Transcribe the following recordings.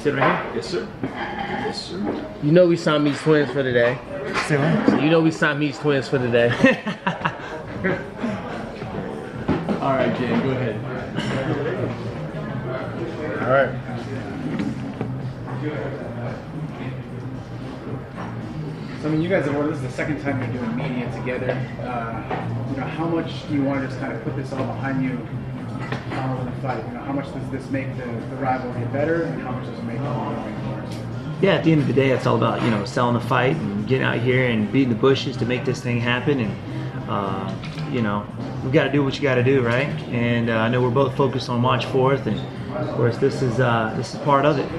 Sit right here. Yes, sir. Yes, sir. You know we Siamese twins for today. Say what? So you know we Siamese twins for today. All right, Jay, go ahead. All right. So I mean, you guys have, this is the second time you're doing media together. You know, how much do you want to just kind of put this all behind you following the fight? You know, how much does this make the rivalry better, and how much does it make the rivalry worse? Yeah, at the end of the day, it's all about, you know, selling the fight and getting out here and beating the bushes to make this thing happen. And, you know, we got to do what you got to do, right? And I know we're both focused on March 4th, and of course, this is part of it.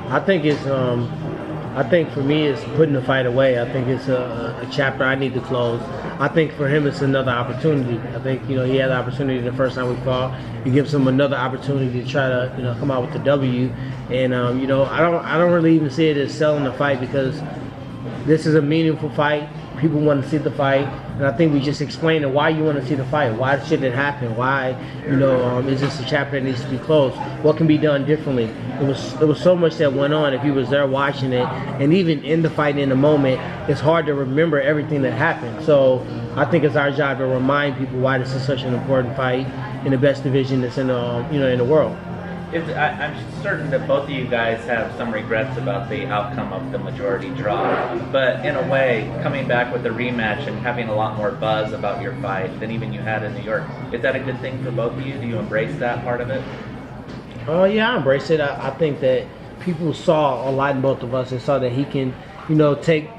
I think for me, it's putting the fight away. I think it's a chapter I need to close. I think for him, it's another opportunity. I think, you know, he had the opportunity the first time we fought. It gives him another opportunity to try to, you know, come out with the W. And, you know, I don't really even see it as selling the fight, because this is a meaningful fight. People want to see the fight. And I think we just explained why you want to see the fight. Why should it happen? Why, you know, is this a chapter that needs to be closed? What can be done differently? It was so much that went on. If you was there watching it, and even in the fight in the moment, it's hard to remember everything that happened. So I think it's our job to remind people why this is such an important fight in the best division that's in the, you know, in the world. I'm certain that both of you guys have some regrets about the outcome of the majority draw, but in a way, coming back with the rematch and having a lot more buzz about your fight than even you had in New York, is that a good thing for both of you? Do you embrace that part of it? Oh yeah, I embrace it. I think that people saw a lot in both of us and saw that he can, you know, take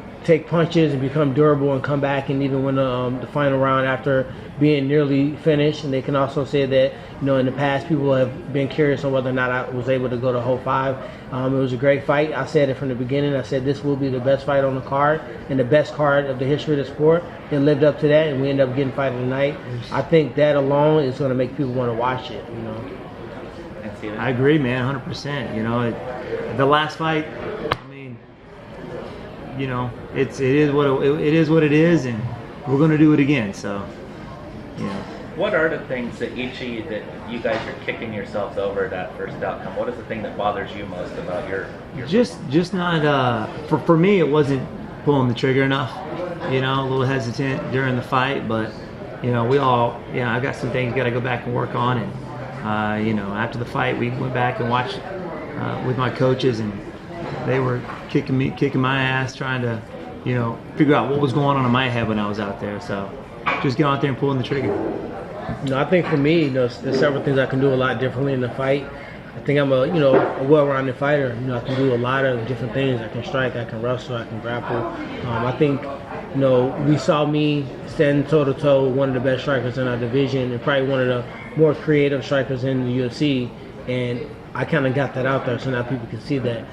punches and become durable and come back and even win the final round after being nearly finished. And they can also say that, you know, in the past people have been curious on whether or not I was able to go to whole 5. It was a great fight. I said it from the beginning. I said this will be the best fight on the card and the best card of the history of the sport. It lived up to that, and we ended up getting fight of the night. I think that alone is going to make people want to watch it, you know. I agree, man, 100%. You know, the last fight, you know, it is what it is, and we're going to do it again. So, you know. What are the things that that you guys are kicking yourselves over that first outcome? What is the thing that bothers you most about your just not for me, it wasn't pulling the trigger enough. You know, a little hesitant during the fight, but you know, I got some things got to go back and work on, and you know, after the fight, we went back and watched with my coaches, and they were kicking my ass, trying to, you know, figure out what was going on in my head when I was out there. So just get out there and pulling the trigger. You know, I think for me, you know, there's several things I can do a lot differently in the fight. I think I'm a well-rounded fighter. You know, I can do a lot of different things. I can strike, I can wrestle, I can grapple. I think, you know, we saw me stand toe-to-toe with one of the best strikers in our division and probably one of the more creative strikers in the UFC, and I kind of got that out there so now people can see that.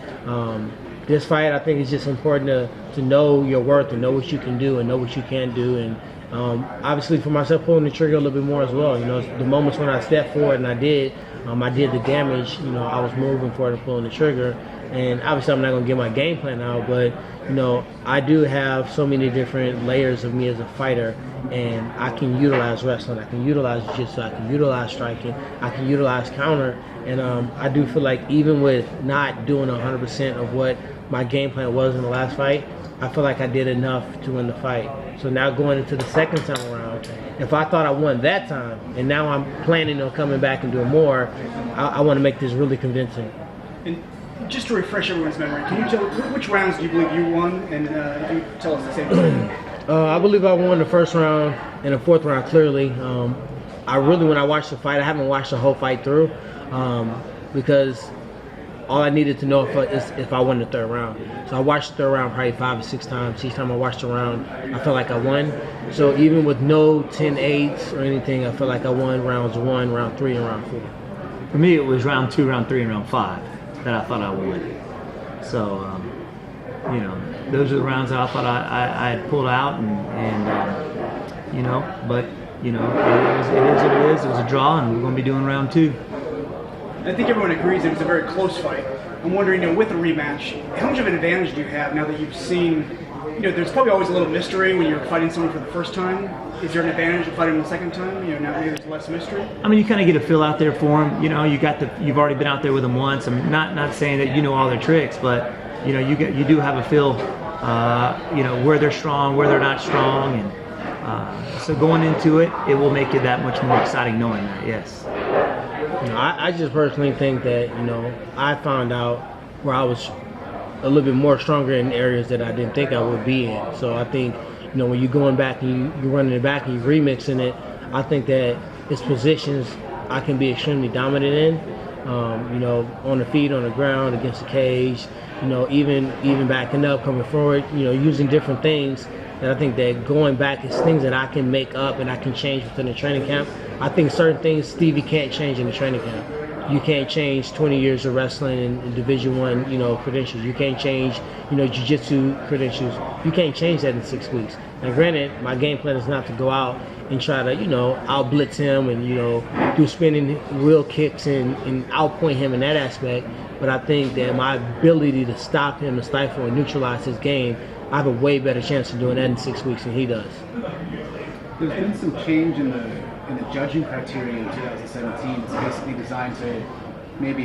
This fight, I think, is just important to know your worth and know what you can do and know what you can't do. And obviously for myself, pulling the trigger a little bit more as well. You know, the moments when I stepped forward and I did the damage, you know, I was moving forward and pulling the trigger. And obviously I'm not going to get my game plan out, but, you know, I do have so many different layers of me as a fighter, and I can utilize wrestling, I can utilize jiu-jitsu, I can utilize striking, I can utilize counter. And I do feel like even with not doing 100% of what my game plan was in the last fight, I feel like I did enough to win the fight. So now going into the second time around, if I thought I won that time, and now I'm planning on coming back and doing more, I want to make this really convincing. And just to refresh everyone's memory, can you tell which rounds do you believe you won, and if you tell us the same thing? I believe I won the first round and the fourth round clearly. When I watched the fight, I haven't watched the whole fight through because all I needed to know if I won the third round. So I watched the third round probably 5 or 6 times. Each time I watched the round, I felt like I won. So even with no 10-8s or anything, I felt like I won rounds 1, round 3, and round 4. For me, it was round 2, round 3, and round 5 that I thought I won. So, you know, those are the rounds that I thought I had pulled out, and you know, but, you know, it is what it is. It was a draw, and we're going to be doing round 2. I think everyone agrees it was a very close fight. I'm wondering, you know, with a rematch, how much of an advantage do you have now that you've seen there's probably always a little mystery when you're fighting someone for the first time. Is there an advantage of fighting them the second time? Now maybe there's less mystery. I mean, you kind of get a feel out there for them. You've already been out there with them once. I'm not saying that you know all their tricks, but you do have a feel, where they're strong, where they're not strong, and so going into it, it will make it that much more exciting knowing that. Yes. I just personally think that I found out where I was a little bit more stronger in areas that I didn't think I would be in. So I think when you're going back and you're running it back and you're remixing it, I think that it's positions I can be extremely dominant in. On the feet, on the ground, against the cage. Even backing up, coming forward. Using different things. And I think that going back is things that I can make up and I can change within the training camp. I think certain things Stevie can't change in the training camp. You can't change 20 years of wrestling and Division I, credentials. You can't change, jiu-jitsu credentials. You can't change that in 6 weeks. Now, granted, my game plan is not to go out and try to, out-blitz him and, do spinning wheel kicks and outpoint him in that aspect. But I think that my ability to stop him and stifle and neutralize his game, I have a way better chance of doing that in 6 weeks than he does. There's been some change in the judging criteria in 2017. It's basically designed to maybe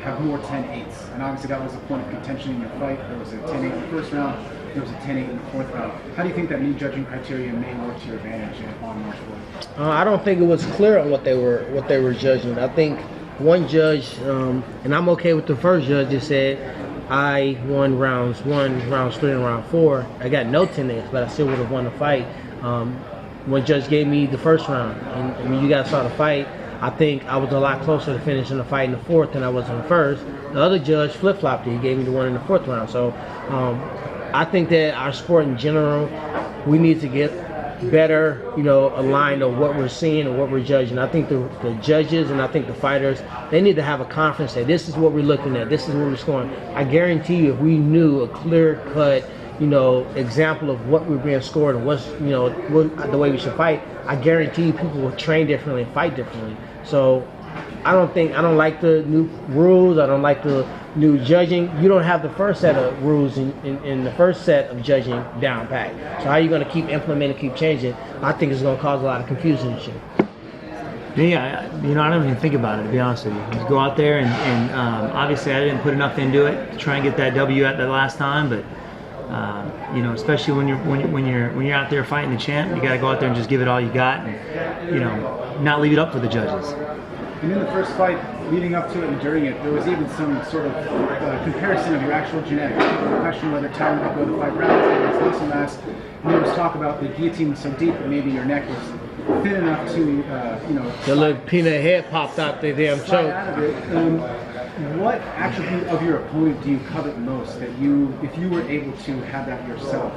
have more 10-8s. And obviously that was a point of contention in your fight. There was a 10-8 in the first round. There was a 10-8 in the fourth round. How do you think that new judging criteria may work to your advantage on March 4th? I don't think it was clear on what they were judging. I think one judge, and I'm okay with the first judge, just said I won rounds 1, rounds 3, and round 4. I got no 10-8s, but I still would have won the fight. One judge gave me the first round, and when you guys saw the fight, I think I was a lot closer to finishing the fight in the fourth than I was in the first. The other judge flip-flopped it. He gave me the one in the fourth round. So I think that our sport in general, we need to get better, aligned on what we're seeing and what we're judging. I think the judges and I think the fighters, they need to have a conference that this is what we're looking at, this is what we're scoring. I guarantee you, if we knew a clear-cut, example of what we're being scored and what's, the way we should fight, I guarantee you people will train differently and fight differently. So I don't like the new rules. I don't like the new judging. You don't have the first set of rules in the first set of judging down pat. So how are you going to keep implementing, keep changing? I think it's going to cause a lot of confusion and shit. Yeah, I don't even think about it, to be honest with you. Just go out there and obviously I didn't put enough into it to try and get that W at the last time, but especially when you're out there fighting the champ, you got to go out there and just give it all you got, and not leave it up for the judges. And in the first fight, leading up to it and during it, there was even some sort of comparison of your actual genetics. People questioned whether Tyron could go the 5 rounds against muscle mass. And there was talk about the guillotine was so deep that maybe your neck was thin enough to, the little peanut head popped out the damn choke. Out of it. What attribute of your opponent do you covet most that if you were able to have that yourself,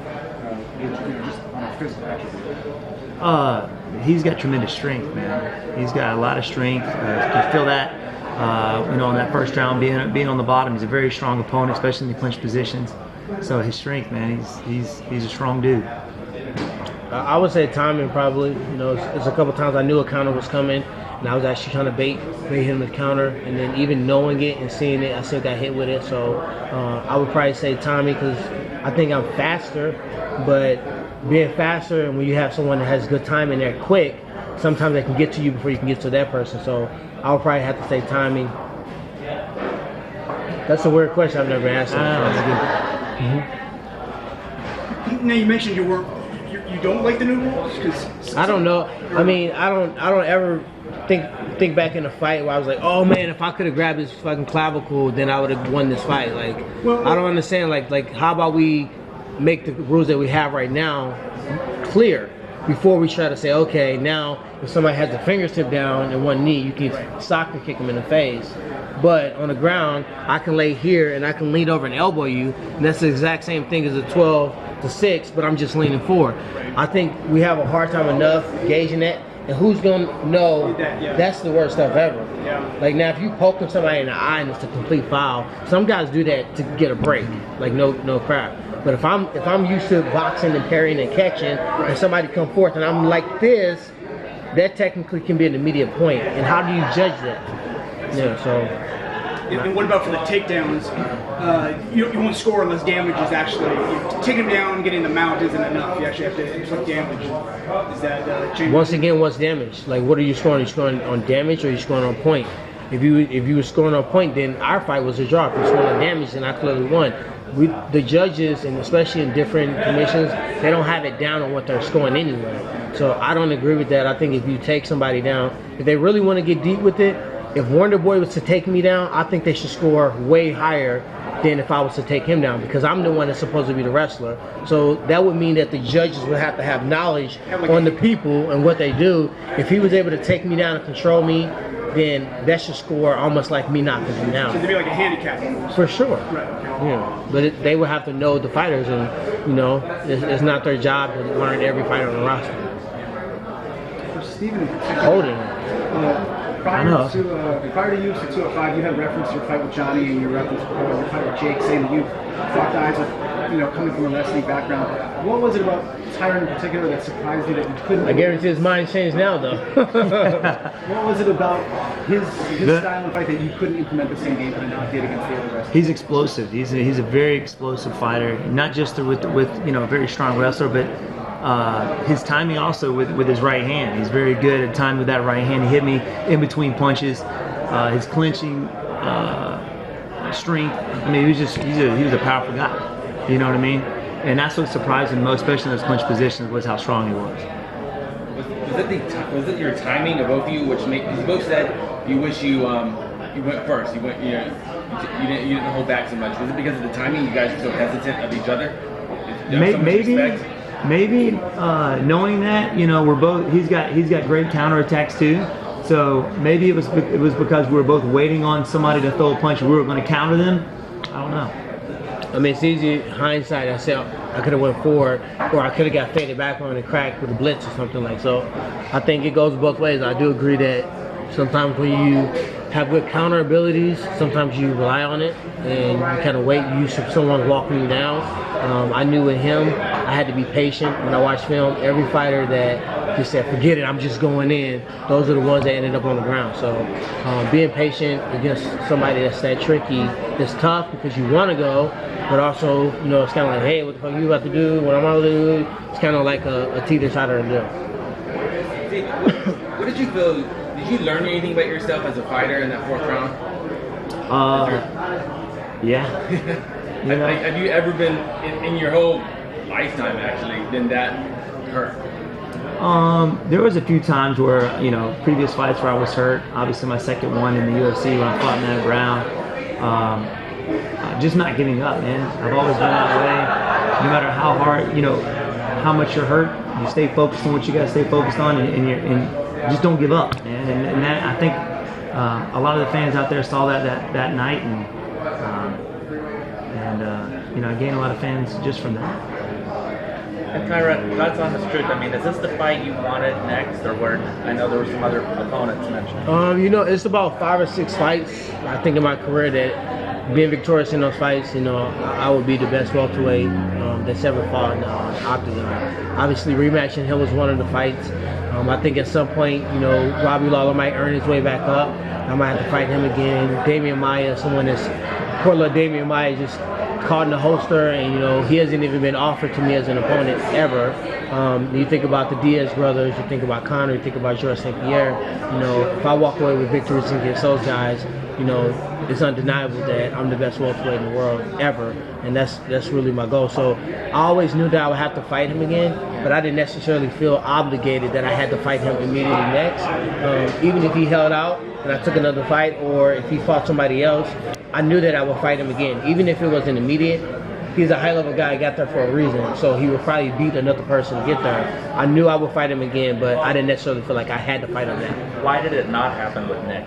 just on a physical attribute? He's got tremendous strength, man. He's got a lot of strength. You can feel that, in that first round, being on the bottom. He's a very strong opponent, especially in the clinch positions. So his strength, man, he's a strong dude. I would say timing probably. There's a couple times I knew a counter was coming, and I was actually trying to bait him with counter, and then even knowing it and seeing it, I still got hit with it. So I would probably say timing, because I think I'm faster, but being faster, and when you have someone that has good timing, they're quick, sometimes they can get to you before you can get to that person. So I would probably have to say timing. That's a weird question I've never answered. Now you mentioned you don't like the new rules? I don't know. I mean, I don't ever think back in a fight where I was like, oh man, if I could have grabbed this fucking clavicle, then I would have won this fight. Like, I don't understand. Like, how about we make the rules that we have right now clear before we try to say, okay, now if somebody has the fingertip down and one knee, you can soccer kick them in the face. But on the ground, I can lay here and I can lean over and elbow you, and that's the exact same thing as a 12-6, but I'm just leaning forward. I think we have a hard time enough gauging that, and who's gonna know that's the worst stuff ever. Like, now if you poking somebody in the eye and it's a complete foul, some guys do that to get a break, like no crap. But if I'm used to boxing and parrying and catching, and somebody come forth and I'm like this, that technically can be an immediate point. And how do you judge that? Yeah, so And what about for the takedowns? You won't score unless damage is actually taking him down, getting the mount isn't enough. You actually have to inflict damage. Is that change? Once again, what's damage? Like, what are you scoring? Are you scoring on damage or are you scoring on point? If you were scoring on point, then our fight was a draw. If you're scoring on damage, then I clearly won. The judges, and especially in different commissions, they don't have it down on what they're scoring anyway. So I don't agree with that. I think if you take somebody down, if they really want to get deep with it, if Wonder Boy was to take me down, I think they should score way higher than if I was to take him down, because I'm the one that's supposed to be the wrestler. So that would mean that the judges would have to have knowledge on the people and what they do. If he was able to take me down and control me, then that should score almost like me knocking him down. So it'd be like a handicap. For sure. Right. Okay. Yeah, but they would have to know the fighters, and it's not their job to learn every fighter on the roster. For Steven, Holding. prior to UFC 205, you had referenced your fight with Johnny and your reference your fight with Jake, saying that you fought guys with, coming from a wrestling background. What was it about Tyron in particular that surprised you that you couldn't? I guarantee his mind changed now, though. What was it about his style of fight that you couldn't implement the same game plan now did against the other wrestlers? He's explosive. He's a very explosive fighter. Not just with a very strong wrestler, but his timing also with his right hand. He's very good at timing with that right hand. He hit me in between punches. His clinching strength. I mean, he was a powerful guy. You know what I mean? And that's what surprised me most, especially in those clinch positions, was how strong he was. Was it your timing of both of you, which made you both said you wish you went first. You didn't hold back so much. Was it because of the timing? You guys were so hesitant of each other? Maybe knowing that we're both. He's got great counterattacks too. So maybe it was because we were both waiting on somebody to throw a punch. We were going to counter them. I don't know. I mean, it's easy hindsight. I said I could have went forward, or I could have got faded back on and cracked with a blitz or something like. So I think it goes both ways. I do agree that sometimes when you have good counter abilities, sometimes you rely on it and you kind of wait. You someone walking you down. I knew with him, I had to be patient. When I watched film, every fighter that just said, "Forget it, I'm just going in," those are the ones that ended up on the ground. So being patient against somebody that's that tricky, that's tough because you want to go, but also it's kind of like, hey, what the fuck you about to do? What I'm about to do? It's kind of like a teeter-totter to do. What did you feel? Did you learn anything about yourself as a fighter in that fourth round? Yeah. Have you ever been in your whole lifetime actually been that hurt? There was a few times where previous fights where I was hurt. Obviously, my second one in the UFC when I fought Matt Brown. Just not giving up, man. I've always been that way. No matter how hard, how much you're hurt, you stay focused on what you got to stay focused on, and just don't give up, man. And that, I think a lot of the fans out there saw that night, and I gained a lot of fans just from that. And Tyron, God's honest truth. I mean, is this the fight you wanted next, or where? I know there were some other opponents mentioned. It's about 5 or 6 fights I think in my career that being victorious in those fights, I would be the best welterweight that's ever fought in the octagon. Obviously, Rematch and Hill was one of the fights. I think at some point, Robbie Lawler might earn his way back up. I might have to fight him again. Damian Maia, someone that's poor little Damian Maia just caught in the holster, and he hasn't even been offered to me as an opponent ever. You think about the Diaz brothers, you think about Conor, you think about Georges St. Pierre. If I walk away with victories against those guys, it's undeniable that I'm the best welterweight in the world ever, and that's really my goal. So I always knew that I would have to fight him again, but I didn't necessarily feel obligated that I had to fight him immediately next. Even if he held out and I took another fight, or if he fought somebody else, I knew that I would fight him again, even if it wasn't immediate. He's a high-level guy, got there for a reason, so he would probably beat another person to get there. I knew I would fight him again, but I didn't necessarily feel like I had to fight him then. Why did it not happen with Nick?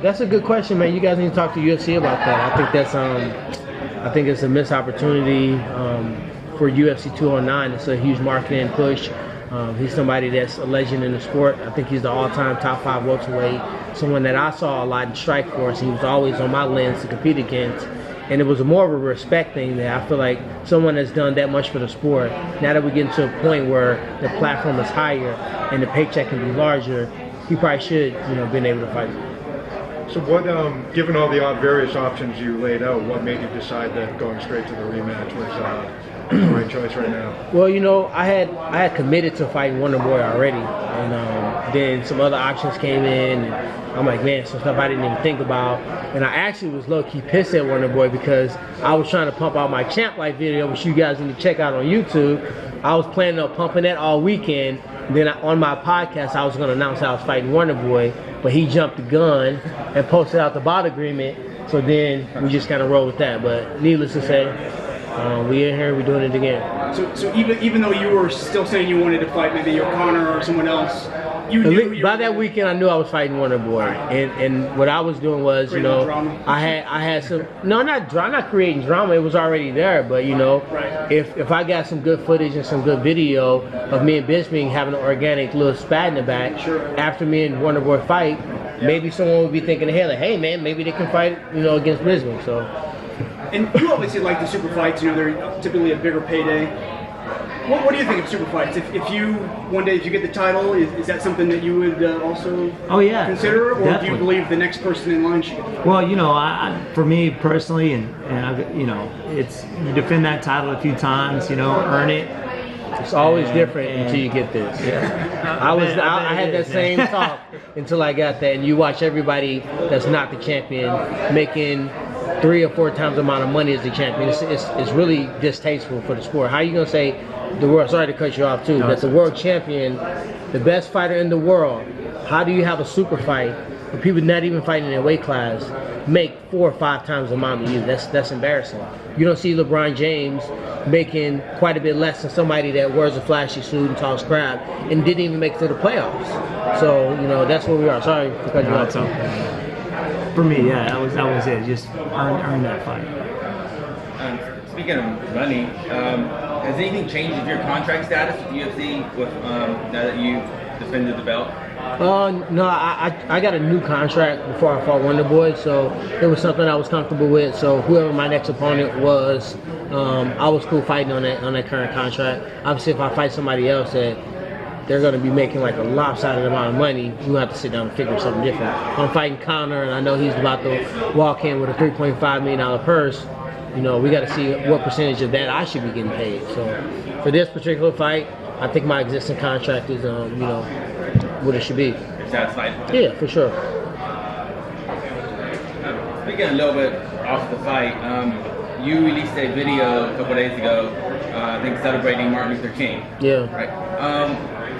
That's a good question, man. You guys need to talk to UFC about that. I think that's I think it's a missed opportunity for UFC 209. It's a huge marketing push. He's somebody that's a legend in the sport. I think he's the all-time top 5 welterweight. Someone that I saw a lot in Strikeforce. He was always on my lens to compete against. And it was more of a respect thing that I feel like someone that's done that much for the sport, now that we get to a point where the platform is higher and the paycheck can be larger, he probably should, been able to fight. So what, given all the various options you laid out, what made you decide that going straight to the rematch was the right choice right now? Well, you know, I had committed to fighting Wonder Boy already, and then some other options came in, and I'm like, man, some stuff I didn't even think about. And I actually was low-key pissed at Wonder Boy because I was trying to pump out my Champ Life video, which you guys need to check out on YouTube. I was planning on pumping that all weekend. Then on my podcast, I was going to announce I was fighting Wonder Boy, but he jumped the gun and posted out the bout agreement. So then we just kind of rolled with that. But needless to say, we in here, we're doing it again. So even though you were still saying you wanted to fight maybe O'Connor or someone else, you knew by that weekend I knew I was fighting Wonder Boy, and what I was doing was, you know, I had some, no, not creating drama. It was already there, but you know, if I got some good footage and some good video of me and Bisping having an organic little spat in the back after me and Wonder Boy fight, maybe someone would be thinking ahead like, hey man, maybe they can fight, you know, against Bisping. So. And you obviously like the super fights. You know, they're typically a bigger payday. What do you think of super fights? If you one day if you get the title, is that something that you would also consider, or definitely. do you believe the next person in line should get the title? Well, you know, for me personally, and I, you know, it's you defend that title a few times, you know, earn it. It's always different until you get this. Yeah. I had that same talk until I got that, and you watch everybody that's not the champion making 3 or 4 times the amount of money as the champion. It's really distasteful for the sport. How are you gonna say the world? Sorry to cut you off too. That's the world champion, the best fighter in the world. How do you have a super fight for people not even fighting in their weight class make 4 or 5 times the amount of you? That's embarrassing. You don't see LeBron James making quite a bit less than somebody that wears a flashy suit and talks crap and didn't even make it to the playoffs. So you know that's where we are. Sorry to cut you off. For me, yeah, that was it. Just earn that fight. Speaking of money, has anything changed with your contract status with UFC now that you've defended the belt? No, I got a new contract before I fought Wonder Boy, so it was something I was comfortable with. So whoever my next opponent was, I was cool fighting on that current contract. Obviously, if I fight somebody else that they're going to be making like a lopsided amount of money, we'll have to sit down and figure something different. I'm fighting Conor, and I know he's about to walk in with a $3.5 million purse. You know, we got to see what percentage of that I should be getting paid. So for this particular fight, I think my existing contract is, you know, what it should be. You're satisfied? Yeah, for sure. Speaking a little bit off the fight, you released a video a couple days ago, I think celebrating Martin Luther King. Yeah. Right.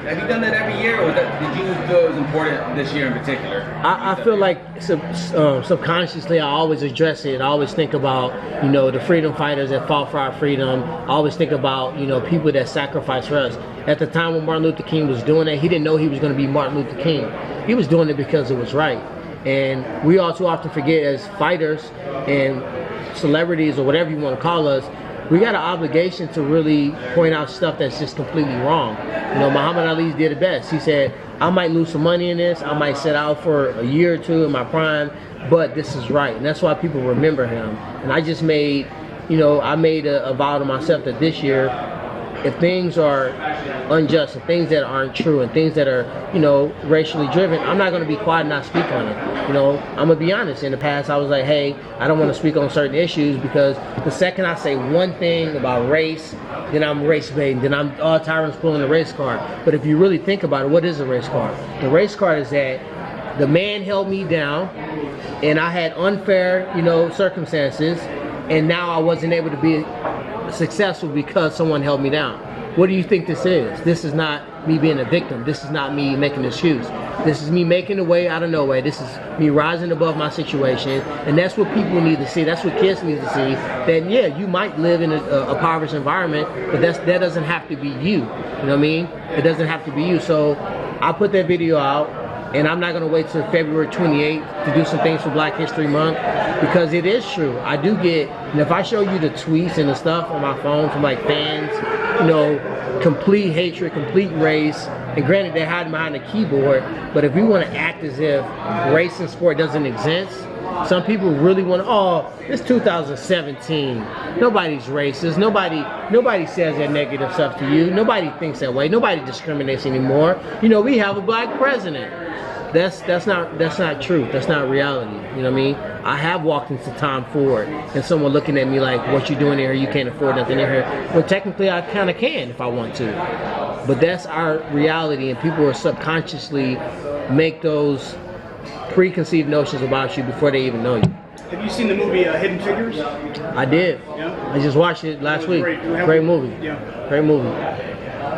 Have you done that every year, or did you feel it was important this year in particular? I feel like subconsciously I always address it. I always think about, you know, the freedom fighters that fought for our freedom. I always think about, you know, people that sacrificed for us. At the time when Martin Luther King was doing that, he didn't know he was going to be Martin Luther King. He was doing it because it was right. And we all too often forget, as fighters and celebrities or whatever you want to call us, we got an obligation to really point out stuff that's just completely wrong. You know, Muhammad Ali did it best. He said, I might lose some money in this, I might sit out for a year or two in my prime, but this is right. And that's why people remember him. And I just made, you know, I made a vow to myself that this year, if things are unjust and things that aren't true and things that are, you know, racially driven, I'm not going to be quiet and not speak on it. You know, I'm going to be honest. In the past, I was like, hey, I don't want to speak on certain issues because the second I say one thing about race, then I'm race baiting, then I'm, oh, Tyron's pulling the race card. But if you really think about it, what is a race card? The race card is that the man held me down and I had unfair, you know, circumstances, and now I wasn't able to be successful because someone held me down. What do you think this is? This is not me being a victim. This is not me making an excuse. This is me making a way out of no way. This is me rising above my situation, and that's what people need to see. That's what kids need to see. That yeah, you might live in a impoverished environment, but that doesn't have to be you. You know what I mean? It doesn't have to be you. So I put that video out, and I'm not going to wait till February 28th to do some things for Black History Month, because it is true. I do get, and if I show you the tweets and the stuff on my phone from like fans, you know, complete hatred, complete race, and granted they're hiding behind a keyboard, but if we want to act as if race in sport doesn't exist, some people really want to, oh, it's 2017. Nobody's racist. Nobody says that negative stuff to you. Nobody thinks that way. Nobody discriminates anymore. You know, we have a black president. that's not true. That's not reality. You know what I mean? I have walked into Tom Ford and someone looking at me like, "What you doing here? You can't afford nothing in here." Well, technically, I kind of can if I want to, but that's our reality, and people are subconsciously make those preconceived notions about you before they even know you. Have you seen the movie Hidden Figures? I did. Yeah. I just watched it last week. Great movie. Yeah. Great movie.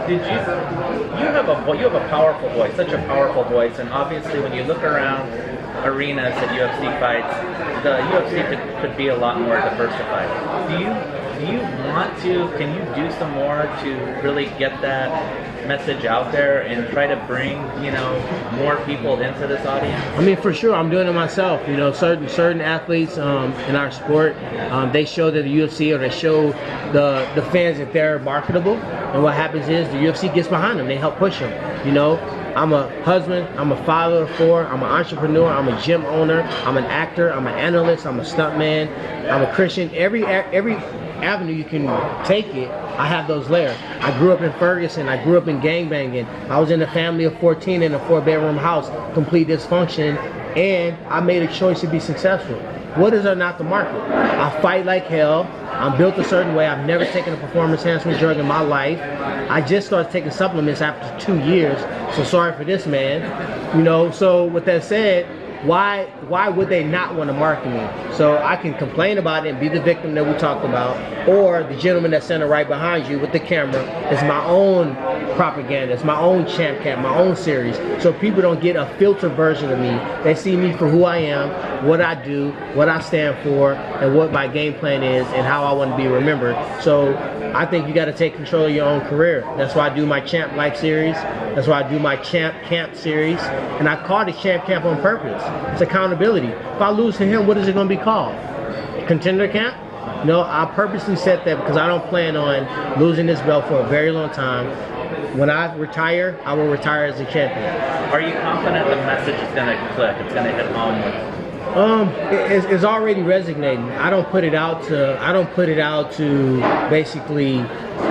Did you have a powerful voice, such a powerful voice, and obviously when you look around arenas at UFC fights, the UFC could be a lot more diversified. Do you want to? Can you do some more to really get that message out there and try to bring more people into this audience? I mean, for sure, I'm doing it myself. You know, certain athletes in our sport, they show that the UFC or they show the fans that they're marketable. And what happens is the UFC gets behind them. They help push them. You know, I'm a husband. I'm a father of 4. I'm an entrepreneur. I'm a gym owner. I'm an actor. I'm an analyst. I'm a stuntman. I'm a Christian. Every avenue you can take it, I have those layers. I grew up in Ferguson. I grew up in gangbanging. I was in a family of 14 in a 4-bedroom house, complete dysfunction, and I made a choice to be successful. What is there not to market? I fight like hell. I'm built a certain way. I've never taken a performance enhancement drug in my life. I just started taking supplements after 2 years, so sorry for this man. You know, so with that said, why would they not want to market me? So I can complain about it and be the victim that we talked about, or the gentleman that's standing right behind you with the camera is my own propaganda. It's my own champ cap, my own series. So people don't get a filtered version of me. They see me for who I am, what I do, what I stand for, and what my game plan is, and how I want to be remembered. So I think you got to take control of your own career. That's why I do my Champ Life series. That's why I do my Champ Camp series. And I called it Champ Camp on purpose. It's accountability. If I lose to him, what is it going to be called? Contender Camp? No, I purposely set that because I don't plan on losing this belt for a very long time. When I retire, I will retire as a champion. Are you confident the message is going to click? It's going to hit home with? It's already resonating. I don't put it out to basically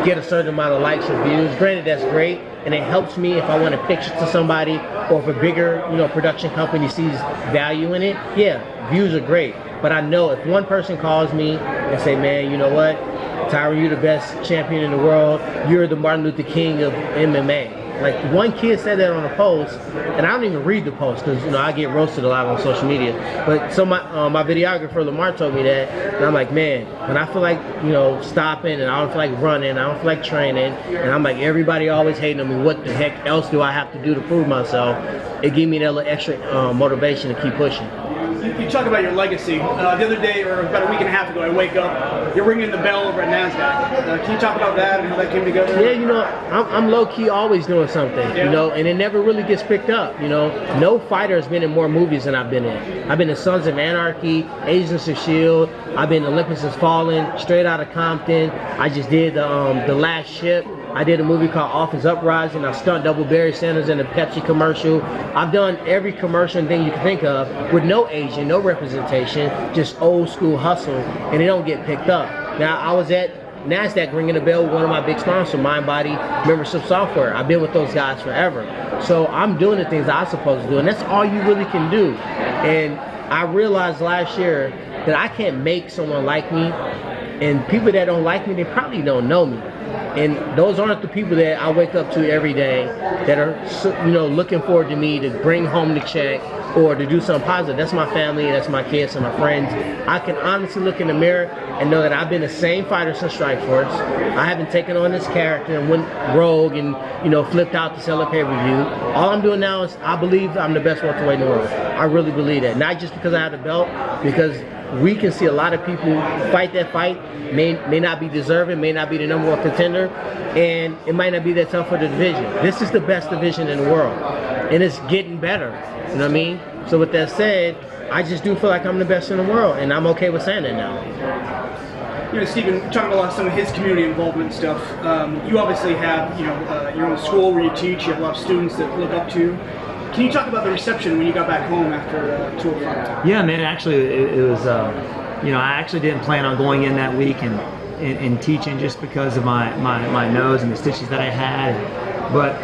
get a certain amount of likes or views. Granted, that's great, and it helps me if I want to pitch it to somebody, or if a bigger production company sees value in it. Yeah, views are great, but I know if one person calls me and say, "Man, you know what, Tyron, you're the best champion in the world. You're the Martin Luther King of MMA." Like, one kid said that on a post, and I don't even read the post because I get roasted a lot on social media. But so my videographer Lamar told me that, and I'm like, man, when I feel like stopping, and I don't feel like running, I don't feel like training, and I'm like, everybody always hating on me. What the heck else do I have to do to prove myself? It gave me that little extra motivation to keep pushing. You talk about your legacy. The other day, or about a week and a half ago, I wake up, you're ringing the bell over at NASDAQ. Can you talk about that and how that came together? Yeah, I'm low-key always doing something, and it never really gets picked up, No fighter has been in more movies than I've been in. I've been in Sons of Anarchy, Agents of S.H.I.E.L.D., I've been in Olympus Has Fallen, Straight Outta Compton. I just did The Last Ship. I did a movie called Office Uprising. I stunt double Barry Sanders in a Pepsi commercial. I've done every commercial and thing you can think of with no Asian, no representation, just old school hustle, and it don't get picked up. Now, I was at NASDAQ ringing the bell with one of my big sponsors, Mind Body Membership Software. I've been with those guys forever. So I'm doing the things I'm supposed to do, and that's all you really can do. And I realized last year that I can't make someone like me, and people that don't like me, they probably don't know me. And those aren't the people that I wake up to every day that are, looking forward to me to bring home the check or to do something positive. That's my family, that's my kids and my friends. I can honestly look in the mirror and know that I've been the same fighter since Strikeforce. I haven't taken on this character and went rogue and, flipped out to sell a pay-per-view. All I'm doing now is I believe I'm the best welterweight in the world. I really believe that. Not just because I have the belt, because we can see a lot of people fight that fight, may not be deserving, may not be the number one contender, and it might not be that tough for the division. This is the best division in the world, and it's getting better, you know what I mean? So with that said, I just do feel like I'm the best in the world, and I'm okay with saying that now. Stephen, talking about some of his community involvement stuff, you obviously have, your own school where you teach, you have a lot of students that look up to you. Can you talk about the reception when you got back home after 205? Yeah, man. Actually, it was. I actually didn't plan on going in that week and teaching just because of my nose and the stitches that I had. but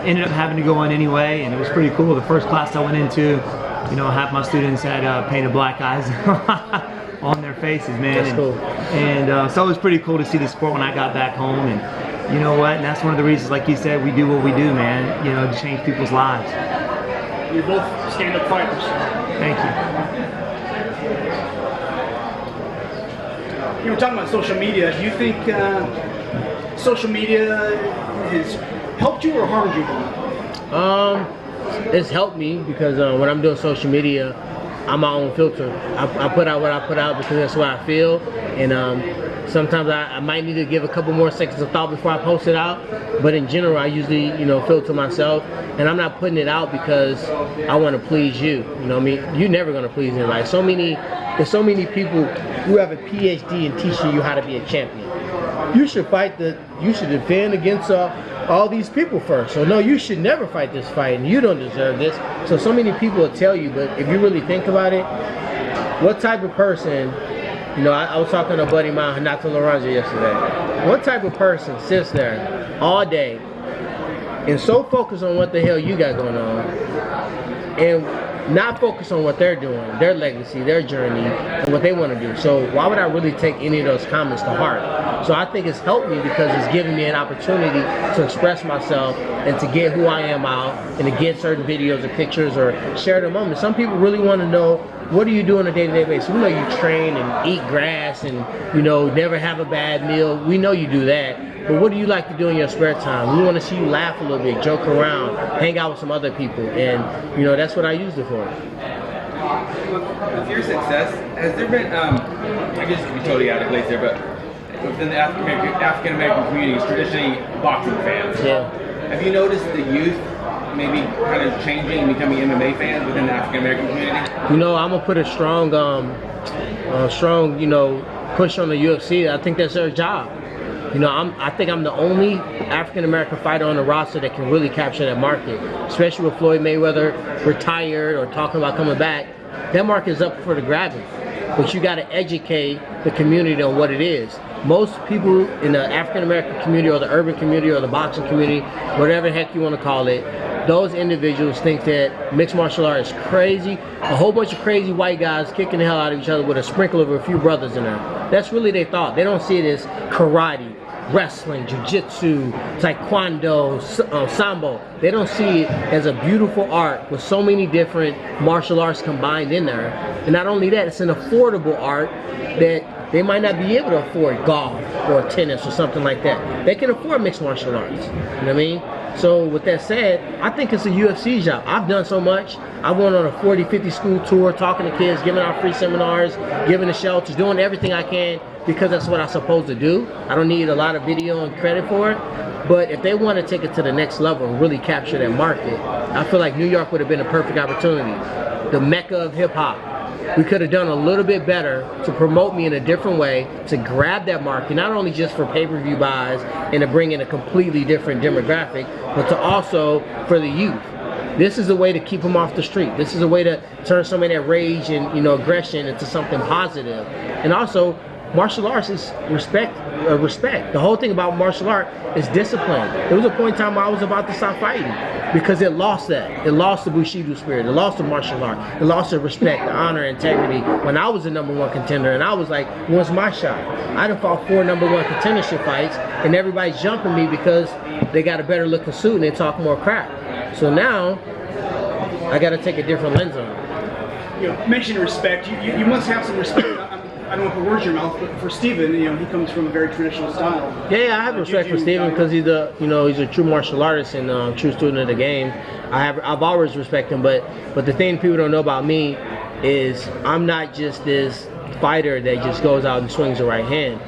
ended up having to go in anyway, and it was pretty cool. The first class I went into, you know, half my students had painted black eyes on their faces, man. That's cool. And so it was pretty cool to see the sport when I got back home. And you know what? And that's one of the reasons, like you said, we do what we do, man. You know, to change people's lives. You're both stand-up fighters. Thank you. You were talking about social media. Do you think social media has helped you or harmed you? It's helped me because when I'm doing social media, I'm my own filter. I put out what I put out because that's what I feel, and sometimes I might need to give a couple more seconds of thought before I post it out. But in general, I usually, you know, filter myself, and I'm not putting it out because I want to please you. You know what I mean? You're never gonna please anybody. There's so many people who have a PhD in teaching you how to be a champion. You should defend against all these people first. So no, you should never fight this fight, and you don't deserve this. So many people will tell you, but if you really think about it, what type of person, you know, I was talking to a buddy of mine, Renato Laranja, yesterday. What type of person sits there all day and so focused on what the hell you got going on, and not focus on what they're doing, their legacy, their journey, and what they want to do. So why would I really take any of those comments to heart? So I think it's helped me because it's given me an opportunity to express myself and to get who I am out and to get certain videos or pictures or share the moment. Some people really want to know, what do you do on a day-to-day basis? We know you train and eat grass and, you know, never have a bad meal. We know you do that. But what do you like to do in your spare time? We want to see you laugh a little bit, joke around, hang out with some other people. And, you know, that's what I use it for. With your success, has there been, I guess it could be totally out of place there, but within the African American community, it's traditionally boxing fans. Yeah. Have you noticed the youth maybe kind of changing and becoming MMA fans within the African American community? You know, I'm gonna put a strong, you know, push on the UFC. I think that's their job. You know, I think I'm the only African American fighter on the roster that can really capture that market, especially with Floyd Mayweather retired or talking about coming back. That market is up for the grabbing, but you got to educate the community on what it is. Most people in the African American community or the urban community or the boxing community, whatever the heck you want to call it, those individuals think that mixed martial art is crazy. A whole bunch of crazy white guys kicking the hell out of each other with a sprinkle of a few brothers in there. That's really their thought. They don't see it as karate, wrestling, jiu-jitsu, taekwondo, sambo. They don't see it as a beautiful art with so many different martial arts combined in there. And not only that, it's an affordable art that they might not be able to afford golf or tennis or something like that. They can afford mixed martial arts. You know what I mean? So with that said, I think it's a UFC job. I've done so much. I went on a 40, 50 school tour, talking to kids, giving out free seminars, giving to shelters, doing everything I can because that's what I'm supposed to do. I don't need a lot of video and credit for it. But if they want to take it to the next level and really capture that market, I feel like New York would have been a perfect opportunity. The mecca of hip hop. We could have done a little bit better to promote me in a different way, to grab that market, not only just for pay-per-view buys and to bring in a completely different demographic, but to also for the youth. This is a way to keep them off the street. This is a way to turn some of that rage and, you know, aggression into something positive. And also, martial arts is respect. The whole thing about martial art is discipline. There was a point in time where I was about to stop fighting because it lost that. It lost the Bushido spirit. It lost the martial art. It lost the respect, the honor, integrity. When I was the #1 contender and I was like, when's my shot? I done fought 4 #1 contendership fights and everybody's jumping me because they got a better looking suit and they talk more crap. So now, I got to take a different lens on it. You know, mention respect. You must have some respect. I don't want to put words in your mouth, but for Steven, you know, he comes from a very traditional style. Yeah, I have respect for Steven because he's a true martial artist and true student of the game. I've always respected him, but the thing people don't know about me is I'm not just this fighter that just goes out and swings the right hand.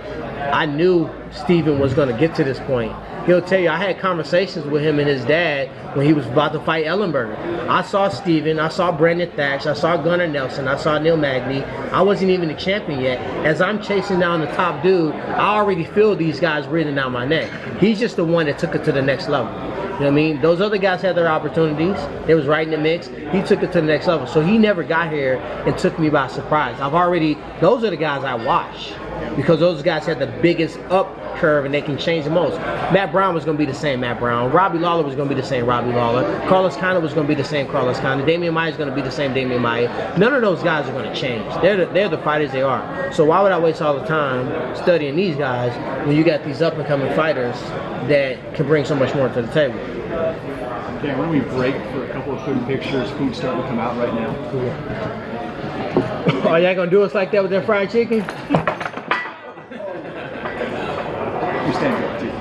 I knew Steven was going to get to this point. He'll tell you, I had conversations with him and his dad when he was about to fight Ellenberger. I saw Steven, I saw Brandon Thatch, I saw Gunnar Nelson, I saw Neil Magny. I wasn't even the champion yet. As I'm chasing down the top dude, I already feel these guys breathing down my neck. He's just the one that took it to the next level. You know what I mean? Those other guys had their opportunities. They was right in the mix. He took it to the next level. So he never got here and took me by surprise. Those are the guys I watch. because those guys had the biggest up curve and they can change the most. Matt Brown was going to be the same Matt Brown. Robbie Lawler was going to be the same Robbie Lawler. Carlos Condit was going to be the same Carlos Condit. Damian Maia is going to be the same Damian Maia. None of those guys are going to change. They're the fighters they are. So why would I waste all the time studying these guys when you got these up and coming fighters that can bring so much more to the table? Okay, why don't we break for a couple of quick pictures? Food's starting to come out right now. Cool. Oh, y'all gonna do us like that with that fried chicken? You stand up, too.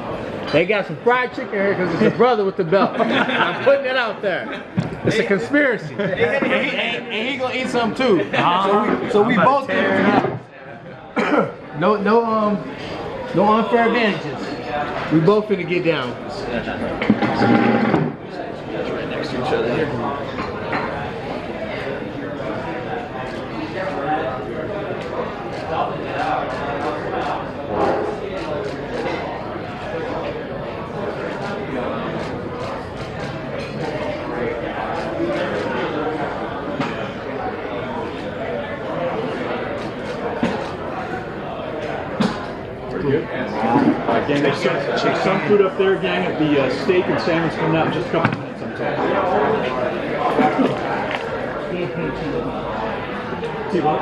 They got some fried chicken here because it's a brother with the belt. I'm putting it out there. It's a conspiracy. And he gonna eat some too. So we both get it. No unfair advantages. We both finna get down. Right next to each other here. Gang, there's some food up there, gang. The steak and salmon's coming out in just a couple minutes, I'm told. See, what?